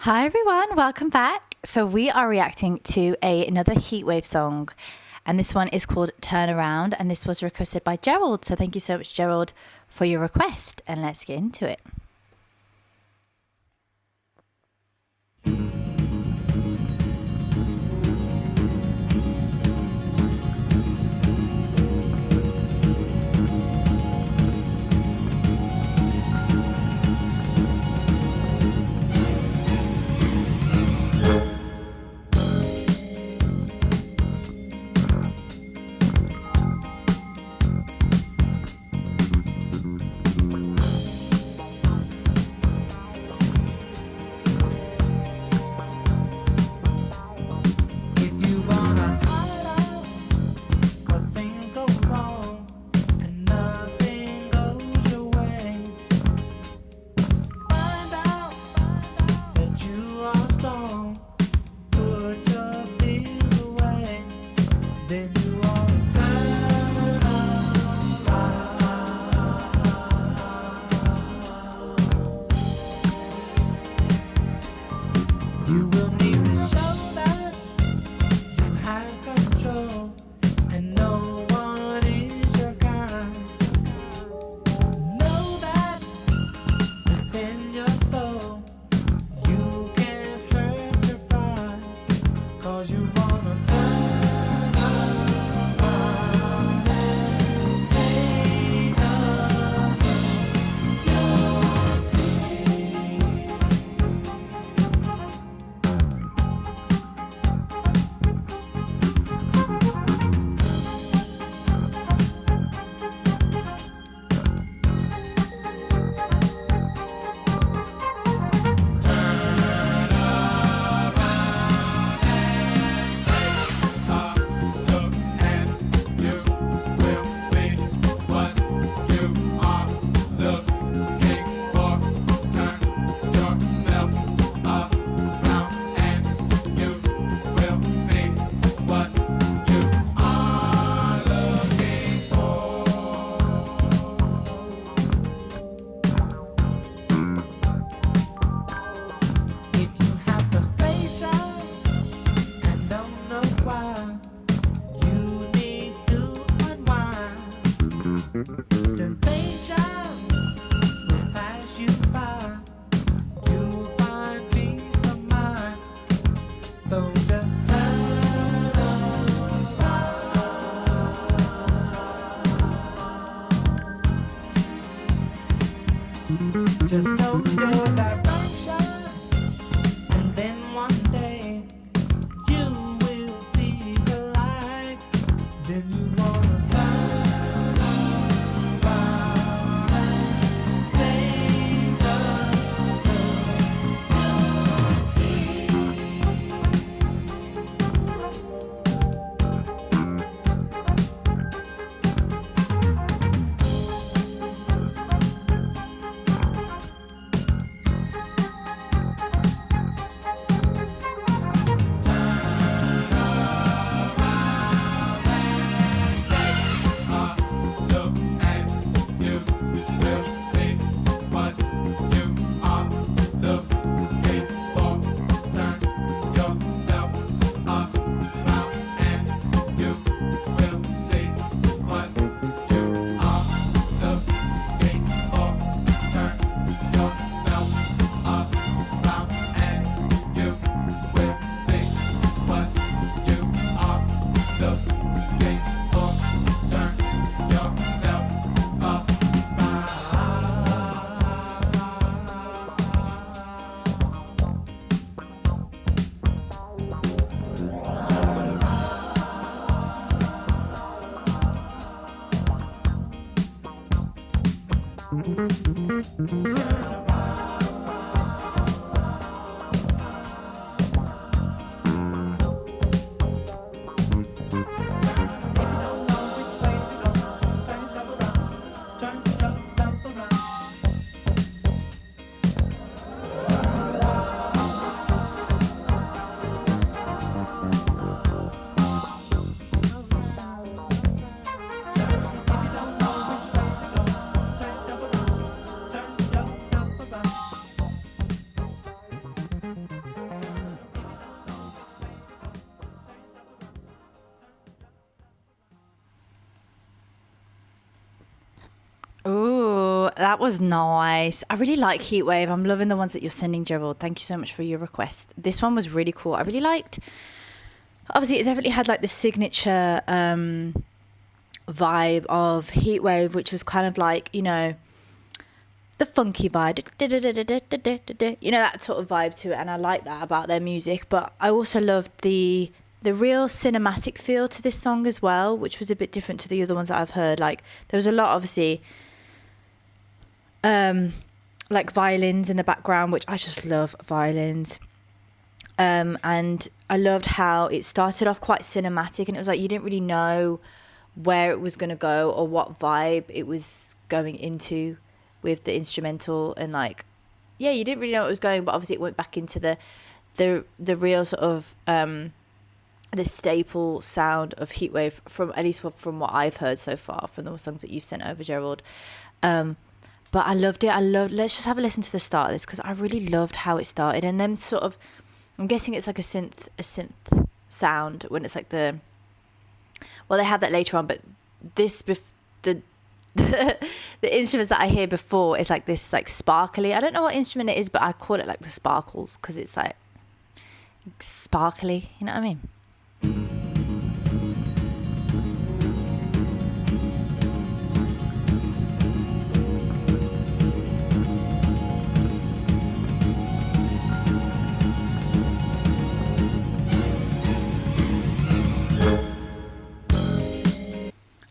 Hi everyone, welcome back. So we are reacting to another Heatwave song, and this one is called Turn Around, and this was requested by Gerald. So thank you so much, Gerald, for your request, and let's get into it. You will need to show that you have control and no one is your kind. Know that within your soul you can't hurt your pride, 'cause you wanna turn around and take over. You'll see. Temptation will pass you by. You'll find peace of mind. So just turn around. Just know your direction, and then one day you will see the light. Then you wanna turn around and take over. You'll see. That was nice. I really like Heatwave. I'm loving the ones that you're sending, Gerald. Thank you so much for your request. This one was really cool. I really liked, obviously it definitely had like the signature vibe of Heatwave, which was kind of like, you know, the funky vibe, you know, that sort of vibe to it. And I like that about their music. But I also loved the real cinematic feel to this song as well, which was a bit different to the other ones that I've heard. Like there was a lot, obviously, like violins in the background, which I just love violins. And I loved how it started off quite cinematic, and it was like you didn't really know where it was going to go or what vibe it was going into with the instrumental. And like, yeah, you didn't really know what it was going, but obviously it went back into the real sort of the staple sound of Heatwave, from at least from what I've heard so far from the songs that you've sent over, Gerald. But I loved it. Let's just have a listen to the start of this, because I really loved how it started. And then sort of, I'm guessing it's like a synth sound when it's like well, they have that later on, but the the instruments that I hear before is like this, like sparkly. I don't know what instrument it is, but I call it like the sparkles, because it's like sparkly. You know what I mean?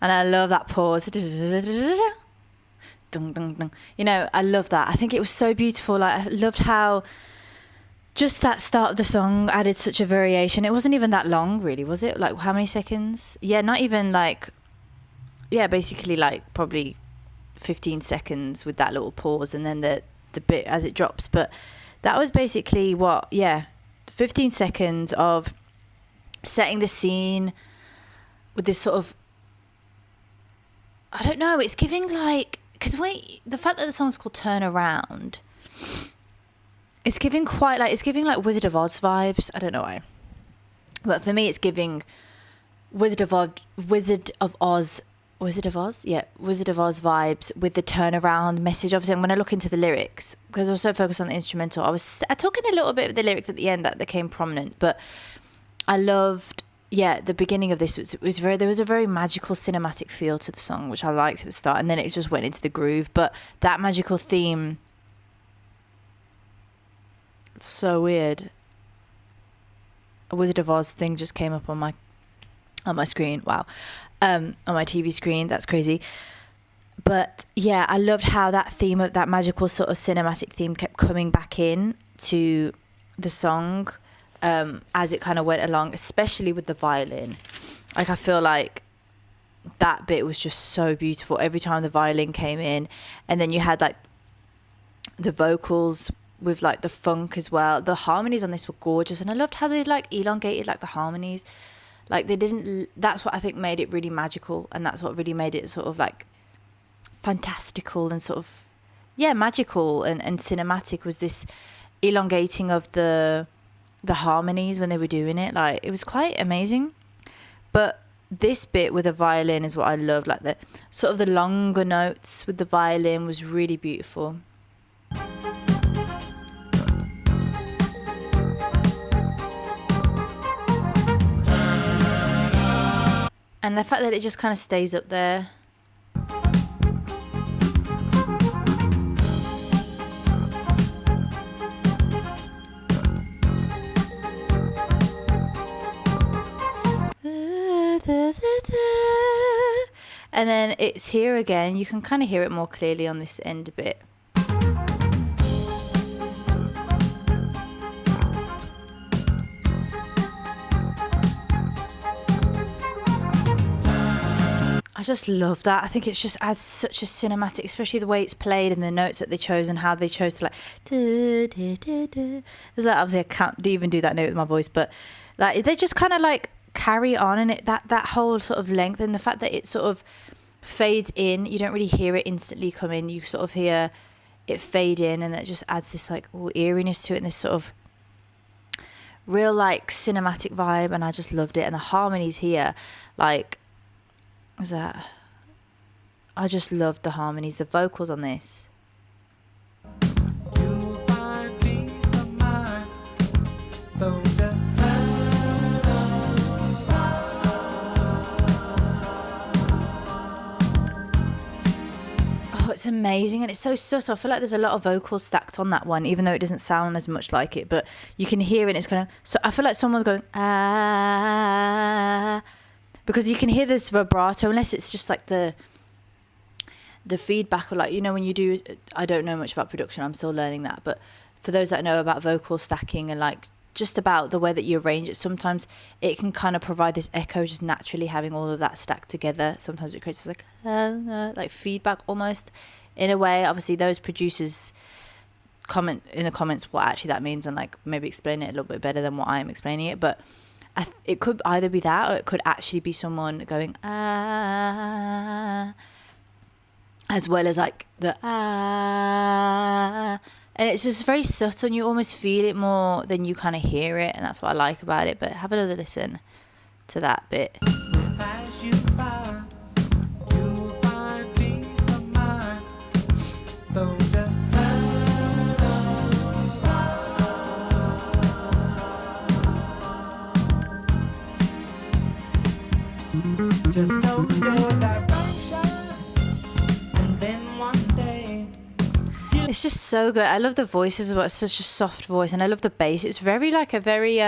And I love that pause. You know, I love that. I think it was so beautiful. Like, I loved how just that start of the song added such a variation. It wasn't even that long, really, was it? Like, how many seconds? Yeah, not even like, yeah, basically like probably 15 seconds with that little pause, and then the bit as it drops. But that was basically 15 seconds of setting the scene with this sort of, I don't know, it's giving like, because the fact that the song's called Turn Around, it's giving like Wizard of Oz vibes. I don't know why, but for me it's giving Wizard of Oz vibes with the turnaround message. Obviously, when I look into the lyrics, because I was so focused on the instrumental, I took in a little bit of the lyrics at the end that became prominent, but I loved, the beginning of this there was a very magical cinematic feel to the song, which I liked at the start, and then it just went into the groove. But that magical theme, it's so weird. A Wizard of Oz thing just came up on my screen. Wow. On my TV screen. That's crazy. But yeah, I loved how that theme of that magical sort of cinematic theme kept coming back in to the song. As it kind of went along, especially with the violin. Like, I feel like that bit was just so beautiful every time the violin came in. And then you had like the vocals with like the funk as well. The harmonies on this were gorgeous, and I loved how they like elongated like the harmonies. Like, that's what I think made it really magical, and that's what really made it sort of like fantastical and sort of magical and cinematic, was this elongating of the harmonies when they were doing it. Like, it was quite amazing. But this bit with the violin is what I love. Like, the sort of the longer notes with the violin was really beautiful. And the fact that it just kind of stays up there. And then it's here again. You can kind of hear it more clearly on this end bit. I just love that. I think it just adds such a cinematic, especially the way it's played and the notes that they chose and how they chose to like. There's like, obviously I can't even do that note with my voice, but like they just kind of like carry on, and it that whole sort of length, and the fact that it sort of fades in, you don't really hear it instantly come in, you sort of hear it fade in, and that just adds this like eeriness to it and this sort of real like cinematic vibe. And I just loved it. And the harmonies here, like, is that, I just loved the harmonies, the vocals on this. You'll find peace of mind. So just turn Oh, it's amazing, and it's so subtle. I feel like there's a lot of vocals stacked on that one, even though it doesn't sound as much like it, but you can hear it, and it's kind of, so I feel like someone's going ah, because you can hear this vibrato, unless it's just like the feedback, or like, you know, when you do, I don't know much about production, I'm still learning that, but for those that know about vocal stacking and like just about the way that you arrange it, sometimes it can kind of provide this echo just naturally, having all of that stacked together. Sometimes it creates this like feedback almost, in a way. Obviously those producers comment in the comments what actually that means, and like maybe explain it a little bit better than what I'm explaining it, but it could either be that, or it could actually be someone going ah, as well as like the ah, and it's just very subtle, and you almost feel it more than you kind of hear it, and that's what I like about it. But have another listen to that bit. pass you by. You'll find peace of mind. So just turn around. Just know your direction, and then one day It's just so good. I love the voice as well. It's such a soft voice, and I love the bass. It's very like a very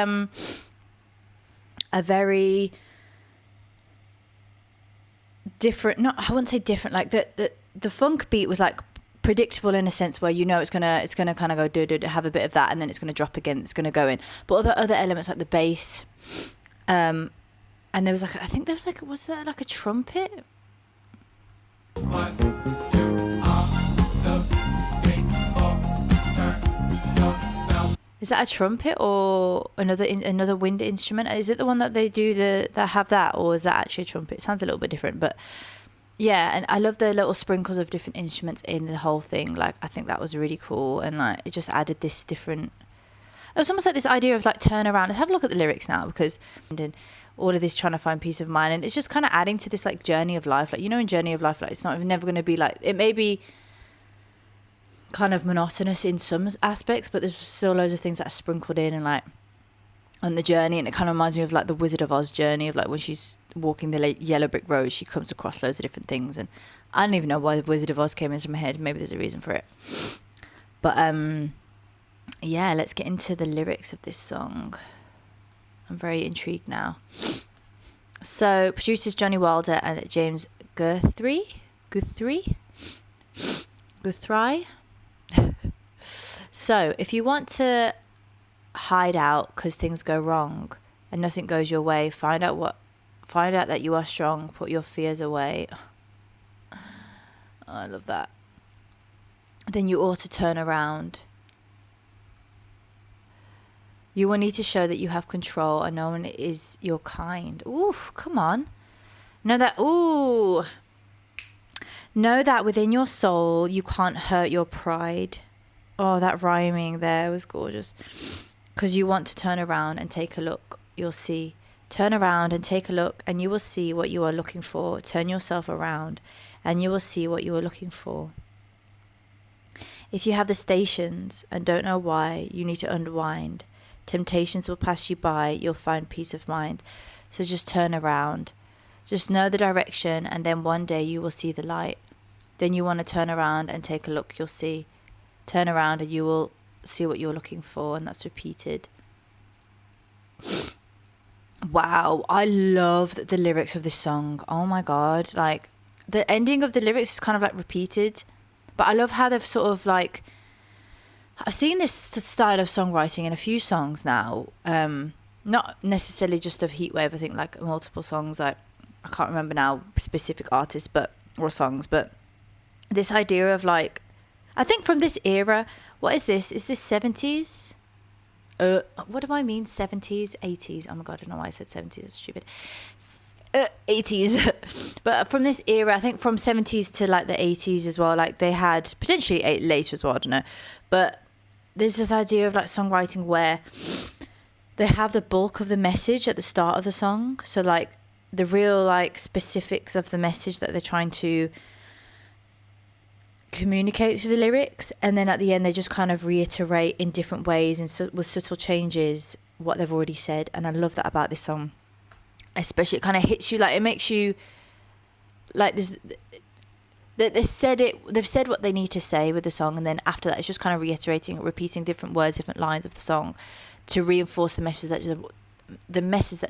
different. Not, I wouldn't say different. Like the funk beat was like predictable in a sense, where you know it's gonna kind of go do have a bit of that, and then it's gonna drop again. It's gonna go in. But other elements like the bass, and there was like, I think there was like, was that like a trumpet? Is that a trumpet or another wind instrument? Is it the one that they do that have that, or is that actually a trumpet? It sounds a little bit different, but yeah. And I love the little sprinkles of different instruments in the whole thing. Like, I think that was really cool, and like it just added this different. It was almost like this idea of like turn around. Let's have a look at the lyrics now, because and all of this trying to find peace of mind, and it's just kind of adding to this like journey of life. Like, you know, in journey of life, like it's never going to be like, it may be kind of monotonous in some aspects, but there's still loads of things that are sprinkled in, and like on the journey. And it kind of reminds me of like the Wizard of Oz journey, of like when she's walking the yellow brick road, she comes across loads of different things, and I don't even know why the Wizard of Oz came into my head. Maybe there's a reason for it, but yeah, let's get into the lyrics of this song. I'm very intrigued now. So producers Johnny Wilder and James Guthrie. So if you want to hide out because things go wrong and nothing goes your way, find out that you are strong, put your fears away. Oh, I love that. Then you ought to turn around. You will need to show that you have control, and no one is your kind. Ooh, come on. Know that within your soul you can't hurt your pride. Oh, that rhyming there was gorgeous. Because you want to turn around and take a look. You'll see. Turn around and take a look, and you will see what you are looking for. Turn yourself around, and you will see what you are looking for. If you have the stations and don't know why, you need to unwind. Temptations will pass you by. You'll find peace of mind. So just turn around. Just know the direction, and then one day you will see the light. Then you want to turn around and take a look. You'll see. Turn around and you will see what you're looking for, and that's repeated. Wow, I love the lyrics of this song. Oh my god, like the ending of the lyrics is kind of like repeated, but I love how they've sort of like, I've seen this style of songwriting in a few songs now, not necessarily just of Heatwave. I think like multiple songs, like I can't remember now specific artists or songs, but this idea of like, I think from this era, what is this? Is this 70s? What do I mean? 70s, 80s? Oh my god, I don't know why I said 70s. It's stupid. 80s. But from this era, I think from 70s to like the 80s as well, like they had potentially later as well, I don't know. But there's this idea of like songwriting where they have the bulk of the message at the start of the song. So like the real like specifics of the message that they're trying to communicate through the lyrics, and then at the end they just kind of reiterate in different ways and with subtle changes what they've already said. And I love that about this song, especially it kind of hits you, like it makes you like this, that they've said what they need to say with the song, and then after that it's just kind of repeating different words, different lines of the song to reinforce the message that the message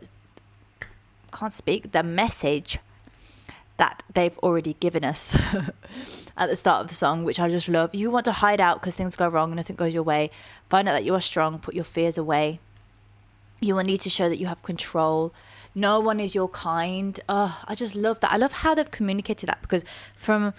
that they've already given us at the start of the song, which I just love. You want to hide out because things go wrong and nothing goes your way. Find out that you are strong, put your fears away. You will need to show that you have control. No one is your kind. Oh, I just love that. I love how they've communicated that, because from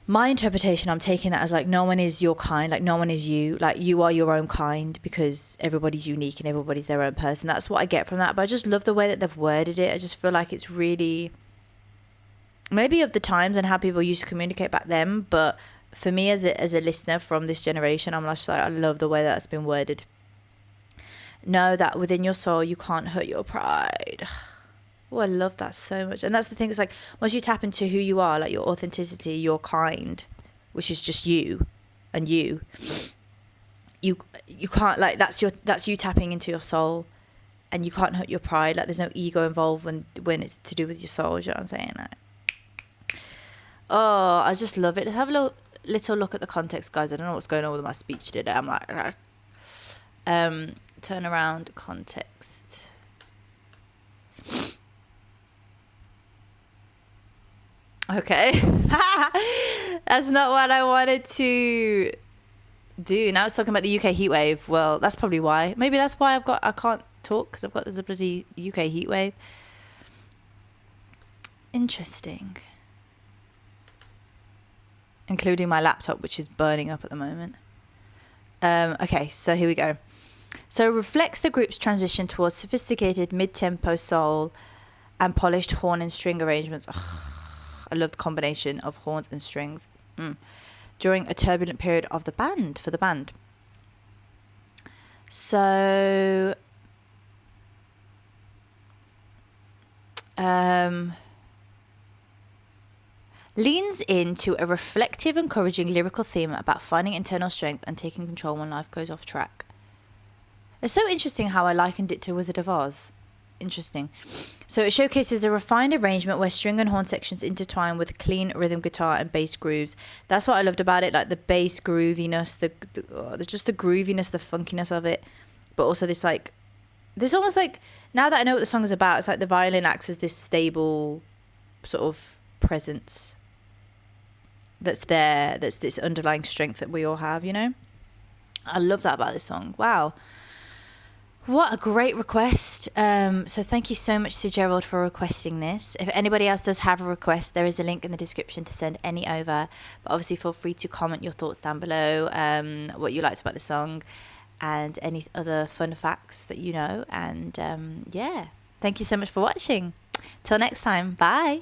my interpretation, I'm taking that as like, no one is your kind, like no one is you, like you are your own kind, because everybody's unique and everybody's their own person. That's what I get from that. But I just love the way that they've worded it. I just feel like it's really, maybe of the times and how people used to communicate back then, but for me as a listener from this generation, I'm just like, I love the way that's been worded. Know that within your soul you can't hurt your pride. Oh, I love that so much. And that's the thing, it's like once you tap into who you are, like your authenticity, your kind, which is just you and you can't, like that's you tapping into your soul, and you can't hurt your pride. Like there's no ego involved when it's to do with your soul. You know what I'm saying? Like, oh, I just love it. Let's have a little look at the context, guys. I don't know what's going on with my speech today. I'm like, turn around context. Okay. That's not what I wanted to do. Now it's talking about the UK heatwave. Well, that's probably why. Maybe that's why I can't talk, because there's a bloody UK heatwave. Interesting. Including my laptop, which is burning up at the moment. Okay, so here we go. So reflects the group's transition towards sophisticated mid-tempo soul and polished horn and string arrangements. Ugh, I love the combination of horns and strings. During a turbulent period of the band, for the band. So leans into a reflective, encouraging lyrical theme about finding internal strength and taking control when life goes off track. It's so interesting how I likened it to Wizard of Oz. Interesting. So it showcases a refined arrangement where string and horn sections intertwine with clean rhythm guitar and bass grooves. That's what I loved about it, like the bass grooviness, just the grooviness, the funkiness of it, but also this almost like, now that I know what the song is about, it's like the violin acts as this stable sort of presence that's there, that's this underlying strength that we all have, you know? I love that about this song. Wow. What a great request. So thank you so much to Gerald for requesting this. If anybody else does have a request, there is a link in the description to send any over. But obviously feel free to comment your thoughts down below, what you liked about the song and any other fun facts that you know. And yeah, thank you so much for watching. Till next time. Bye.